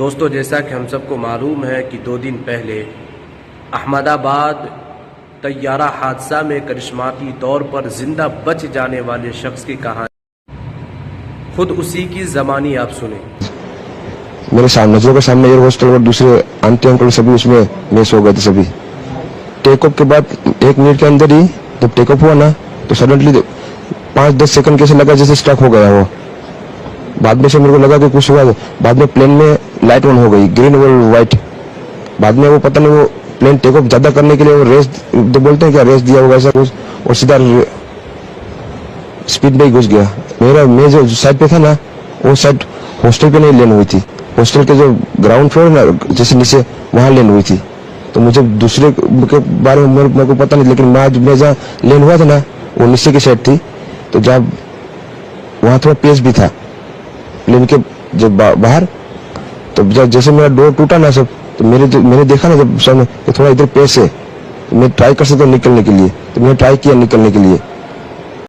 दोस्तों, जैसा कि हम सबको मालूम है कि 2 दिन पहले अहमदाबाद तैयारा हादसा में करिश्माती तौर पर जिंदा बच जाने वाले शख्स की कहानी खुद उसी की ज़बानी आप सुने। मेरे सामने नजरों के सामने एयर हॉस्टल और दूसरे आंटी अंकल सभी उसमें मिस हो गए थे। सभी टेक ऑफ के बाद 1 मिनट के अंदर ही जब टेक ऑफ हुआ ना तो सडनली 5-10 सेकंड कैसे लगा जैसे स्टक हो गया वो। बाद में से मेरे को लगा कि कुछ हुआ। बाद में प्लेन में लाइट ऑन हो गई, ग्रीन और व्हाइट। बाद में वो पता नहीं वो प्लेन टेक ऑफ ज्यादा करने के लिए वो रेस तो बोलते हैं क्या, रेस दिया होगा ऐसा कुछ, और सीधा स्पीड में ही घुस गया। मैं जो साइड पे था ना वो साइड हॉस्टल पे नहीं लैंड हुई थी, हॉस्टल के जो ग्राउंड फ्लोर ना जैसे नीचे वहां लैंड हुई थी। तो मुझे दूसरे के बारे में मेरे को पता नहीं, लेकिन मैं जहाँ लैंड हुआ था ना वो नीचे की साइड थी। तो जब वहां थोड़ा पेस भी था प्लेन के जब बाहर, तो जैसे मेरा डोर टूटा ना सब, तो मैंने देखा ना जब सामने थोड़ा इधर पेस है, तो मैं ट्राई कर सकता हूँ निकलने के लिए। तो मैंने ट्राई किया निकलने के लिए,